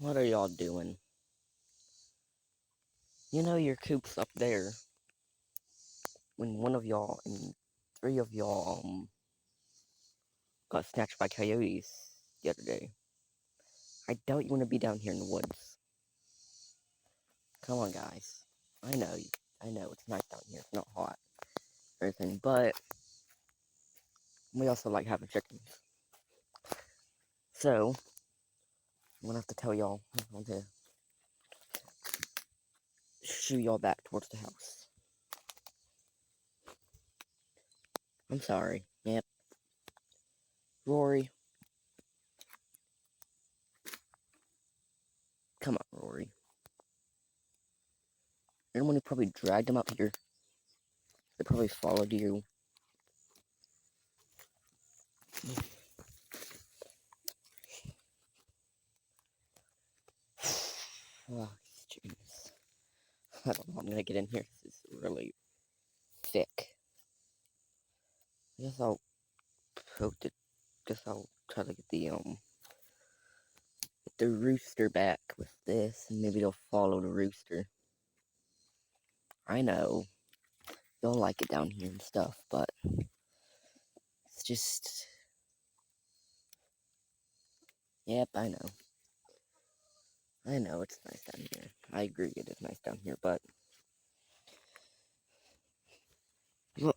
What are y'all doing? You know your coop's up there. When one of y'all and three of y'all got snatched by coyotes the other day. I doubt you want to be down here in the woods. Come on, guys. I know, it's nice down here. It's not hot or anything, but we also like having chickens. So I'm gonna have to tell y'all. I'm going to shoo y'all back towards the house. I'm sorry. Yep. Rory. Come on, Rory. You're the one who probably dragged him up here. They probably followed you. Oh, these chickens. I don't know how I'm gonna get in here. This is really thick. I guess I'll poke it. Guess I'll try to get the rooster back with this, and maybe they'll follow the rooster. I know they'll like it down here and stuff, but it's just. Yep, I know. I know it's nice down here. I agree it is nice down here, but look,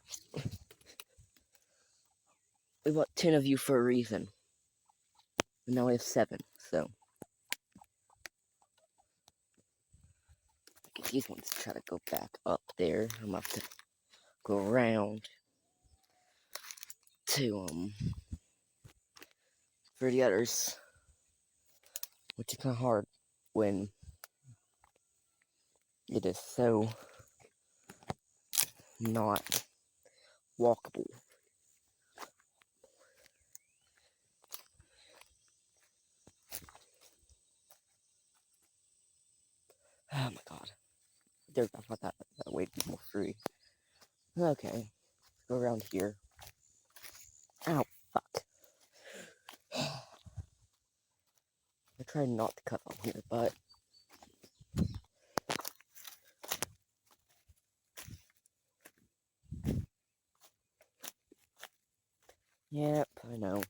we bought 10 of you for a reason. And now we have 7, so get these ones to try to go back up there. I'm gonna have to go around to for the others, which is kind of hard when it is so not walkable. Oh my god. There's not that way to be more free. Okay. Go around here. Ow, fuck. I tried not to cut on here, but yep, I know.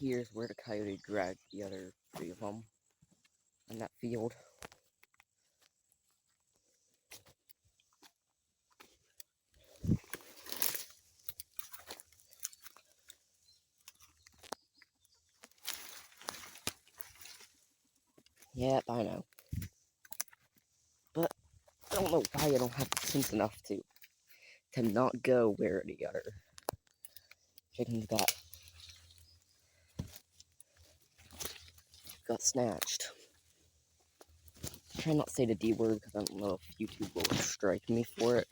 Here's where the coyote dragged the other 3 of them in that field. Yep, I know. But I don't know why I don't have sense enough to not go where the other chickens got snatched. Try not to say the D word because I don't know if YouTube will strike me for it.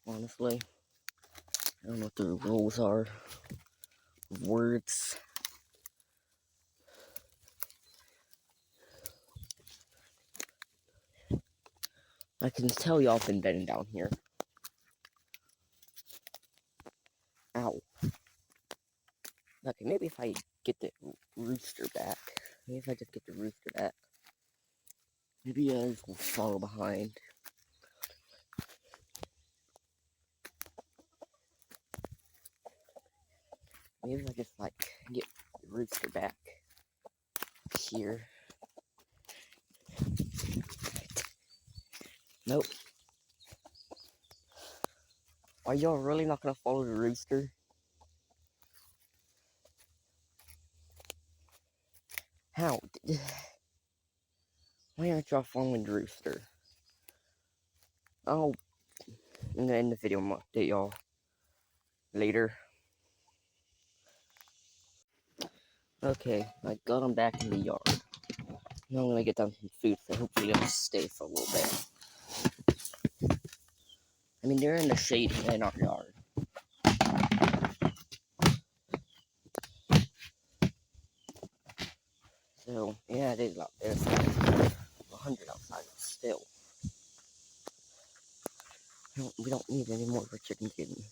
Honestly, I don't know what the rules are of words. I can tell y'all been bedding down here. Ow. Okay, maybe if I get the rooster back. Maybe if I just get the rooster back. Maybe others will follow behind. Maybe if I just, get the rooster back here. Nope. Are y'all really not gonna follow the rooster? How? Why aren't y'all following the rooster? Oh, I'm gonna end the video and update y'all later. Okay, I got them back in the yard. Now I'm gonna get them some food, so hopefully they'll stay for a little bit. I mean, they're in the shade in our yard. So, yeah, it is out there. It's 100 outside, but still. We don't need any more for chicken getting.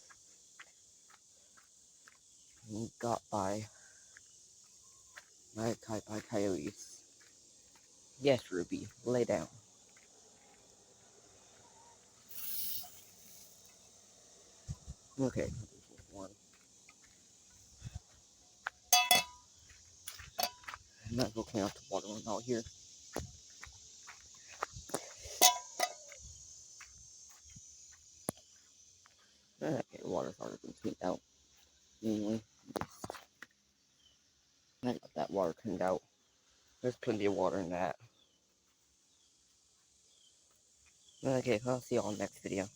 got by coyotes. Yes, Ruby, lay down. Okay, one. I'm not gonna clean out the water one out here. Okay, water's already been cleaned out. Anyway, I got that water cleaned out. There's plenty of water in that. Okay, I'll see y'all next video.